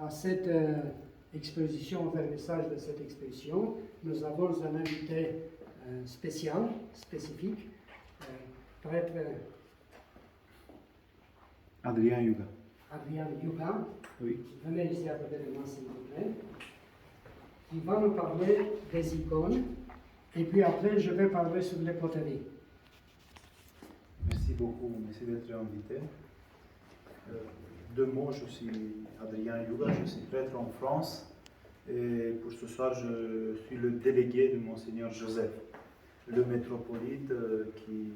à cette exposition, au vernissage de cette exposition, nous avons un invité spécial, spécifique, prêtre Adrien Yuga. Adrien Yuga. Oui. Venez ici à côté de moi, s'il vous plaît. Il va nous parler des icônes, et puis après, je vais parler sur les poteries. Merci beaucoup, merci d'être invité. Deux mots, je suis Adrien Yuga, je suis prêtre en France, et pour ce soir, je suis le délégué de Monseigneur Joseph, le métropolite qui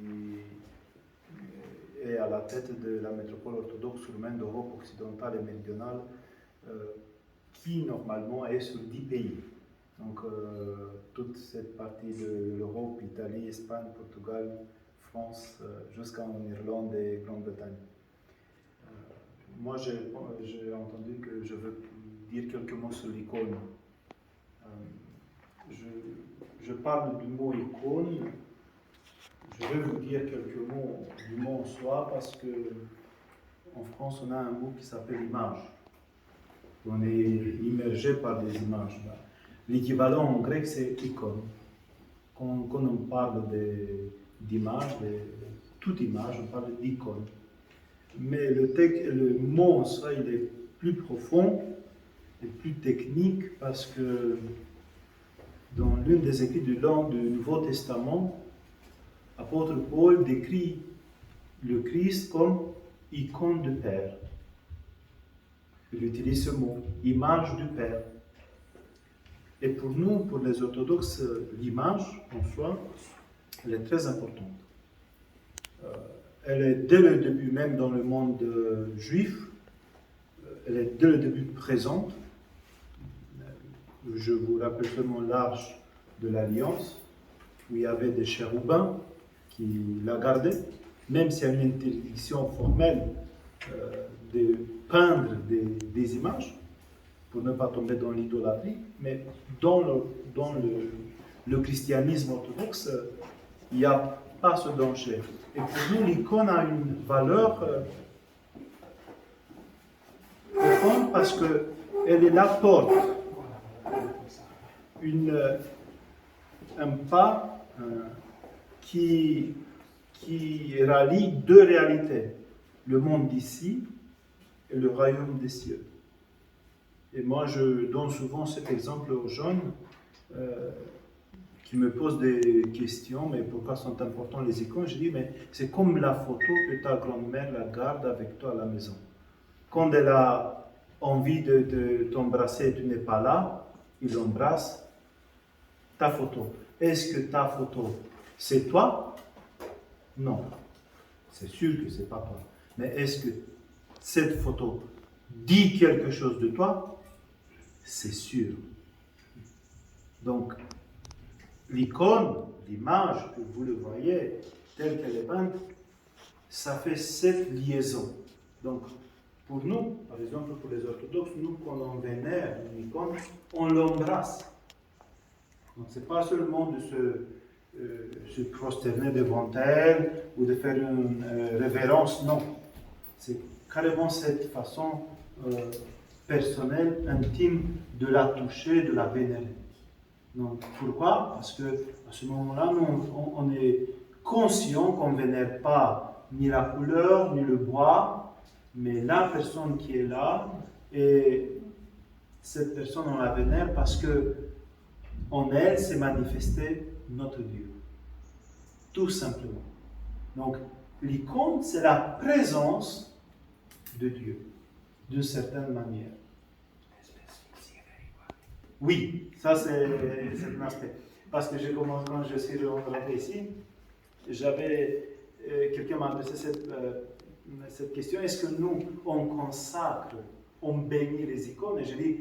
est à la tête de la métropole orthodoxe roumaine d'Europe occidentale et méridionale, qui normalement est sur 10 pays. Donc toute cette partie de l'Europe, Italie, Espagne, Portugal, France, jusqu'en Irlande et Grande-Bretagne. Moi, j'ai entendu que je veux dire quelques mots sur l'icône. Je parle du mot icône. Je vais vous dire quelques mots du mot en soi parce que en France, on a un mot qui s'appelle image. On est immergé par des images. L'équivalent en grec, c'est icône. Quand on parle d'image, de toute image, on parle d'icône. Mais le mot en soi, il est plus profond et plus technique parce que dans l'une des écrits du Nouveau Testament, l'apôtre Paul décrit le Christ comme icône du Père. Il utilise ce mot, image du Père. Et pour nous, pour les orthodoxes, l'image en soi, elle est très importante. Elle est dès le début, même dans le monde juif, elle est dès le début présente. Je vous rappelle seulement l'arche de l'Alliance, où il y avait des chérubins qui la gardaient, même s'il y a une interdiction formelle de peindre des images, pour ne pas tomber dans l'idolâtrie, mais dans le christianisme orthodoxe, il n'y a pas ce danger. Et pour nous, l'icône a une valeur profonde parce qu'elle est la porte, un pas qui rallie deux réalités, le monde d'ici et le royaume des cieux. Et moi, je donne souvent cet exemple aux jeunes qui me posent des questions, mais pourquoi sont importants les icônes? Je dis, mais c'est comme la photo que ta grand-mère la garde avec toi à la maison. Quand elle a envie de t'embrasser et tu n'es pas là, il embrasse ta photo. Est-ce que ta photo, c'est toi? Non. C'est sûr que c'est pas toi. Mais est-ce que cette photo dit quelque chose de toi? C'est sûr. Donc, l'icône, l'image que vous le voyez, telle qu'elle est peinte, ça fait cette liaison. Donc, pour nous, par exemple, pour les orthodoxes, nous, quand on vénère une icône, on l'embrasse. Donc, ce n'est pas seulement de se prosterner devant elle ou de faire une révérence, non. C'est carrément cette façon personnelle, intime, de la toucher, de la vénérer. Donc, pourquoi? Parce qu'à ce moment-là, on est conscient qu'on ne vénère pas ni la couleur, ni le bois, mais la personne qui est là, et cette personne, on la vénère parce que en elle s'est manifesté notre Dieu. Tout simplement. Donc, l'icône, c'est la présence de Dieu, d'une certaine manière. Oui, ça c'est un aspect. Parce que j'ai commencé, quand je suis rentré ici, quelqu'un m'a adressé cette question, est-ce que nous, on consacre, on bénit les icônes? Et j'ai dit,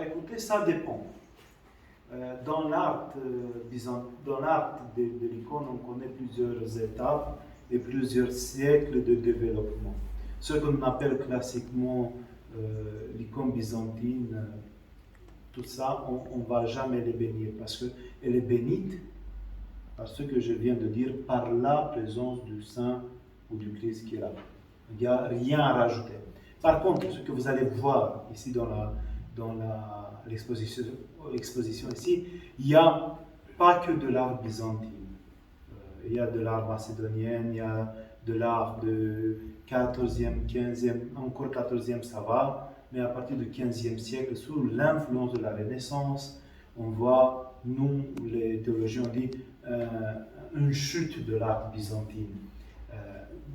écoutez, ça dépend. Dans l'art de l'icône, on connaît plusieurs étapes et plusieurs siècles de développement. Ce qu'on appelle classiquement l'icône byzantine, tout ça, on ne va jamais les bénir parce qu'elle est bénite par ce que je viens de dire, par la présence du Saint ou du Christ qui est là. Il n'y a rien à rajouter. Par contre, ce que vous allez voir ici dans l'exposition ici, il n'y a pas que de l'art byzantin. Il y a de l'art macédonien, il y a de l'art de 14e, 15e, encore 14e ça va, mais à partir du 15e siècle, sous l'influence de la Renaissance, on voit, nous les théologiens on dit, une chute de l'art byzantin,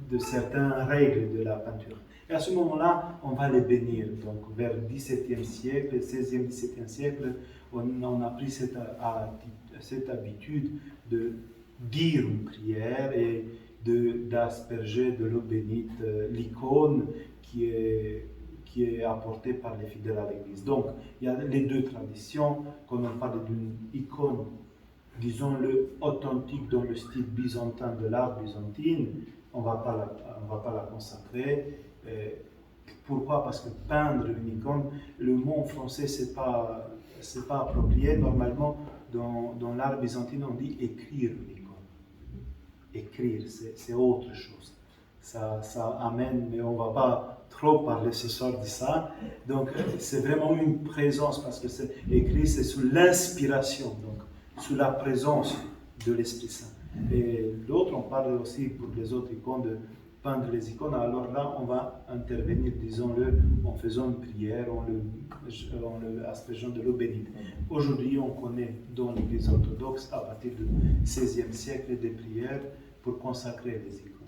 de certaines règles de la peinture. Et à ce moment-là, on va les bénir. Donc vers le XVIIe siècle, 16e, XVIIe siècle, on a pris cette habitude de dire une prière et d'asperger de l'eau bénite l'icône qui est apportée par les fidèles à l'église. Donc, il y a les deux traditions. Quand on parle d'une icône, disons-le, authentique dans le style byzantin de l'art byzantin, on ne va pas la consacrer. Pourquoi? Parce que peindre une icône, le mot en français, c'est pas approprié. Normalement, dans l'art byzantin, on dit écrire une icône. Écrire, c'est autre chose. Ça amène, mais on ne va pas trop parler ce soir de ça. Donc, c'est vraiment une présence, parce que écrire, c'est sous l'inspiration, donc sous la présence de l'Esprit Saint. Et l'autre, on parle aussi pour les autres icônes de peindre les icônes. Alors là, on va intervenir, disons-le, en faisant une prière, en le aspergeant de l'eau bénite. Aujourd'hui, on connaît dans l'Église orthodoxe, à partir du XVIe siècle, des prières pour consacrer les icônes.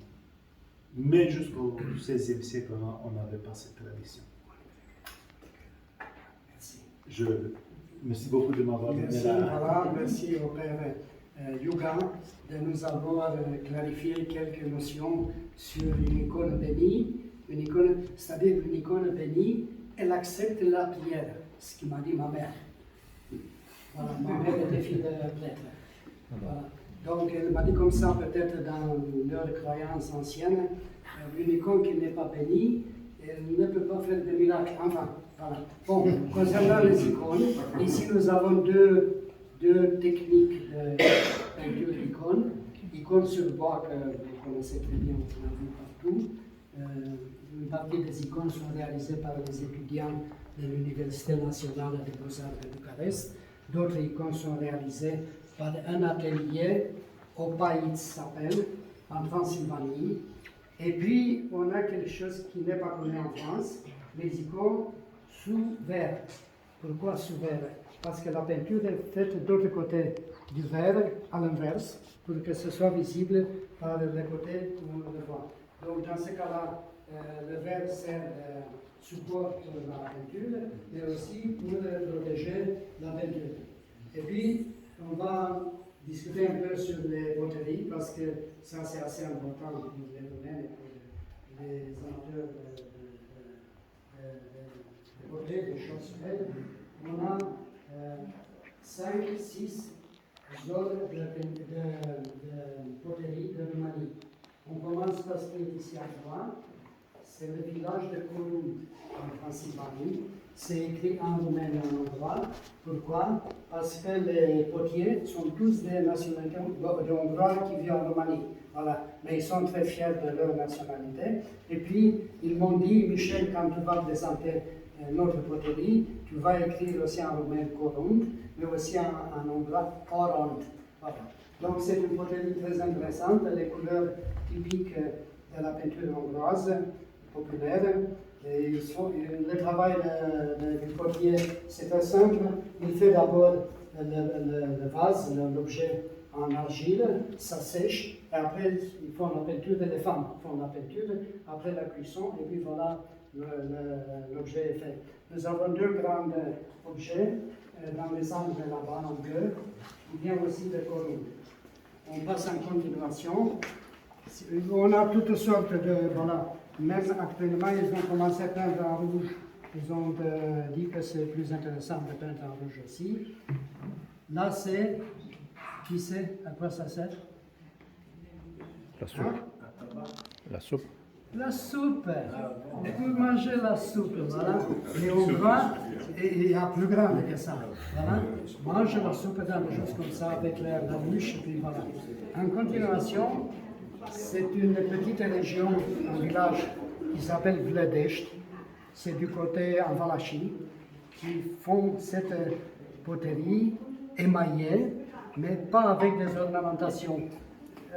Mais jusqu'au XVIe siècle, on n'avait pas cette tradition. Merci beaucoup de m'avoir donné Merci au Père Yuga de nous avoir clarifié quelques notions sur une icône bénie. C'est-à-dire une icône bénie, elle accepte la prière, ce qui m'a dit ma mère. Voilà, ma mère était fille de prêtre. Voilà. Donc elle m'a dit comme ça, peut-être dans leur croyance ancienne, une icône qui n'est pas bénie, elle ne peut pas faire de miracles. Enfin, voilà. Bon, concernant les icônes, ici nous avons deux techniques de peinture d'icônes. Icônes sur bois que vous connaissez très bien, on a vu partout. Une partie des icônes sont réalisées par les étudiants de l'Université nationale des beaux-arts de Bucarest. D'autres icônes sont réalisées par un atelier au Paït s'appelle, en Transylvanie. Et puis, on a quelque chose qui n'est pas connu en France, les icônes sous verre. Pourquoi sous verre? Parce que la peinture est faite de l'autre côté du verre, à l'inverse, pour que ce soit visible par le côté où on le voit. Donc, dans ce cas-là, le verre sert de support pour la peinture, mais aussi pour protéger la peinture. Et puis, on va discuter un peu sur les poteries, parce que ça, c'est assez important pour les domaines et pour les amateurs de poteries, de choses faites. On a 5, 6 zones de poterie de Roumanie. On commence par ce qui est ici à droite, c'est le village de Corund en Transylvanie. C'est écrit en roumain et en hongrois. Pourquoi? Parce que les potiers sont tous des nationalités de Hongrois qui vivent en Roumanie. Voilà. Mais ils sont très fiers de leur nationalité. Et puis, ils m'ont dit, Michel, quand tu vas présenter notre poterie, tu vas écrire aussi en roumain Corund, mais aussi en hongrois Orond. Voilà. Donc, c'est une poterie très intéressante, les couleurs typiques de la peinture hongroise populaire. Et le travail du potier, c'est très simple. Il fait d'abord le vase, l'objet en argile, ça sèche, et après ils font la peinture, les femmes font la peinture, après la cuisson, et puis voilà, l'objet est fait. Nous avons deux grands objets dans les angles là-bas en bleu, qui viennent aussi de Corund. On passe en continuation. On a toutes sortes de... Voilà. Même actuellement, ils ont commencé à peindre en rouge. Ils ont dit que c'est plus intéressant de peindre en rouge aussi. Là, c'est... Qui sait à quoi ça sert? La soupe. Hein? La soupe. La soupe. On peut manger la soupe, voilà. Et on va, et il y a plus grand que ça. Voilà. Mange la soupe dans des choses comme ça, avec la ruche, et puis voilà. En continuation, c'est une petite région, un village qui s'appelle Vledest. c'est du côté en Valachie, qui font cette poterie émaillée, mais pas avec des ornementations.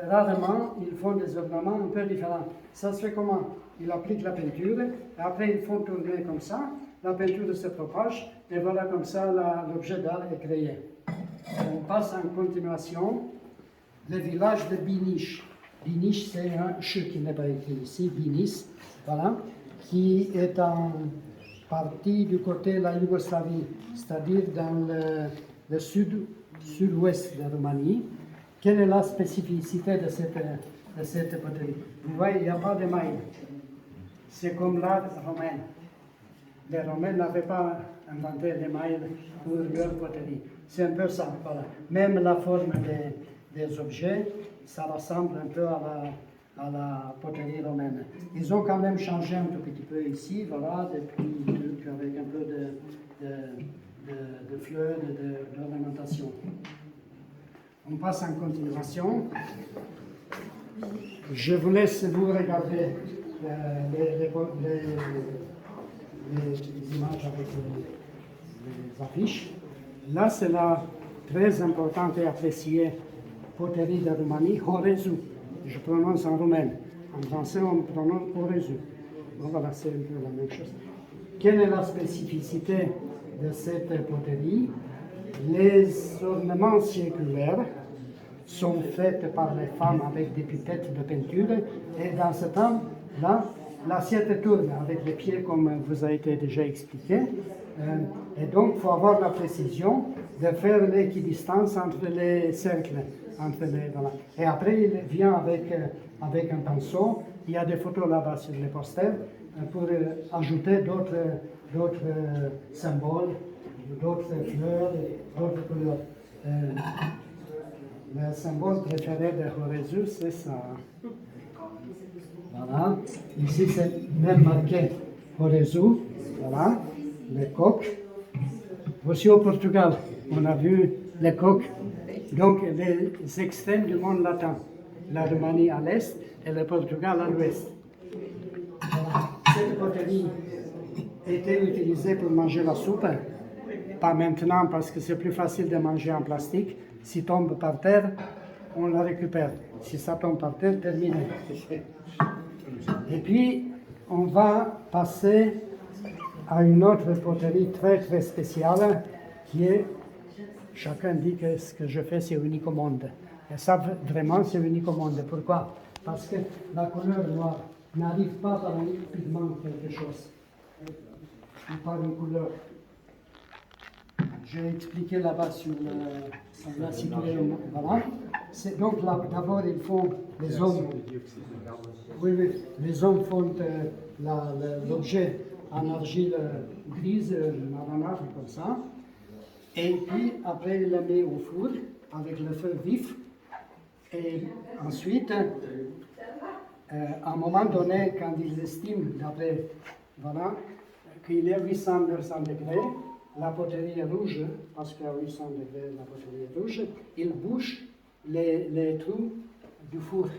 Rarement, ils font des ornements un peu différents. Ça se fait comment? Ils appliquent la peinture, et après ils font tourner comme ça, la peinture se propage, et voilà comme ça l'objet d'art est créé. On passe en continuation le village de Binish. Binish, c'est un che qui n'est pas écrit ici, Binis, voilà, qui est en partie du côté de la Yougoslavie, c'est-à-dire dans le sud-ouest de Roumanie. Quelle est la spécificité de cette poterie? Vous voyez, il n'y a pas de mailles. C'est comme l'art romain. Les Romains n'avaient pas inventé les mailles pour leur poterie. C'est un peu ça, voilà. Même la forme des objets, ça ressemble un peu à la poterie romaine. Ils ont quand même changé un tout petit peu ici, voilà, des petits trucs avec un peu de fleurs, d'ornementation. On passe en continuation. Je vous laisse vous regarder les images avec les affiches. Là, c'est la très importante et appréciée poterie de Roumanie, Horezu. Je prononce en roumain. En français, on prononce Horezu. Bon, voilà, c'est un peu la même chose. Quelle est la spécificité de cette poterie? Les ornements circulaires sont faits par les femmes avec des pipettes de peinture, et dans ce temps-là, l'assiette tourne avec les pieds comme vous a été déjà expliqué, et donc il faut avoir la précision de faire l'équidistance entre les cercles. Voilà. Et après, il vient avec un pinceau. Il y a des photos là-bas sur les posters pour ajouter d'autres symboles, d'autres fleurs, d'autres couleurs. Le symbole préféré de Horezu, c'est ça. Voilà. Ici, c'est même marqué Horezu. Voilà. Le coq. Aussi au Portugal, on a vu le coq. Donc, les extrêmes du monde latin. La Roumanie à l'est et le Portugal à l'ouest. Voilà. Cette poterie était utilisée pour manger la soupe. Pas maintenant parce que c'est plus facile de manger en plastique. Si tombe par terre, on la récupère. Si ça tombe par terre, terminé. Et puis, on va passer à une autre poterie très très spéciale qui est, chacun dit que ce que je fais c'est unique au monde. Et ça vraiment c'est unique au monde. Pourquoi? Parce que la couleur noire n'arrive pas par un pigment quelque chose, ou par une couleur. J'ai expliqué là-bas sur la située. Voilà. Donc là, d'abord, ils font, les hommes, les hommes font l'objet en argile grise, marronâtre, comme ça. Et puis, après, ils le mettent au four avec le feu vif. Et ensuite, à un moment donné, quand ils estiment, d'après, voilà, qu'il est 800-900 degrés, la poterie est rouge, parce qu'à 800 degrés, la poterie est rouge, ils bouchent les trous du four.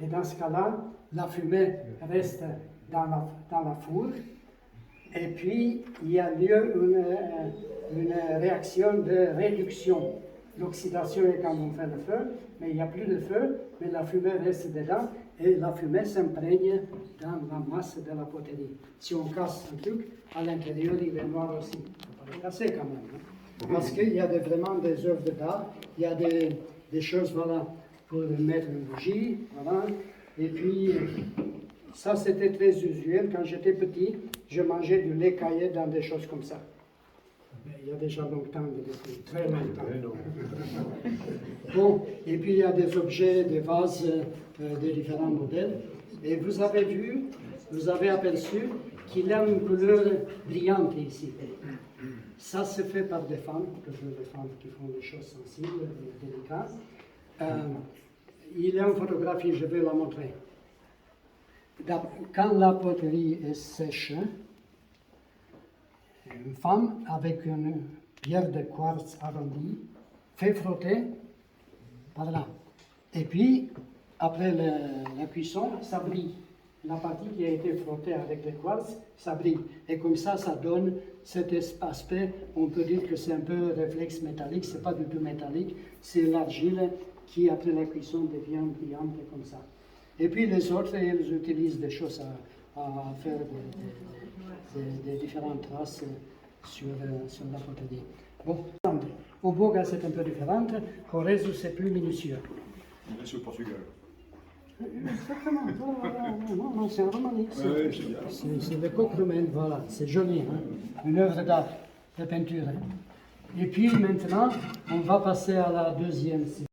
Et dans ce cas-là, la fumée reste dans la four. Et puis, il y a lieu une réaction de réduction. L'oxydation est quand on fait le feu, mais il n'y a plus de feu, mais la fumée reste dedans, et la fumée s'imprègne dans la masse de la poterie. Si on casse un truc, à l'intérieur, il est noir aussi. Il faut pas le casser quand même. Hein? Parce qu'il y a vraiment des œuvres d'art, il y a des choses, voilà, pour mettre une bougie, voilà. Et puis, ça c'était très usuel. Quand j'étais petit, je mangeais du lait caillé dans des choses comme ça. Mais il y a déjà longtemps, très longtemps. Bon, et puis il y a des objets, des vases de différents modèles. Et vous avez vu, vous avez aperçu qu'il y a une couleur brillante ici. Ça se fait par des femmes, toujours des femmes qui font des choses sensibles et délicates. Il y a une photographie, je vais la montrer. Quand la poterie est sèche, une femme avec une pierre de quartz arrondie fait frotter par là. Et puis, après la cuisson, ça brille. la partie qui a été frottée avec le quartz, ça brille. Et comme ça donne cet aspect, on peut dire que c'est un peu réflexe métallique, c'est pas du tout métallique, c'est l'argile qui, après la cuisson, devient brillante comme ça. Et puis les autres, ils utilisent des choses à faire des différentes traces sur la poterie. Bon, au Boga c'est un peu différent, Correzo c'est plus minutieux. On est sur le Portugal. Exactement, voilà, non, c'est un romanesque. Ouais, génial. C'est le coq romain, voilà, c'est joli, hein? Une œuvre d'art, de peinture. Et puis maintenant, on va passer à la deuxième.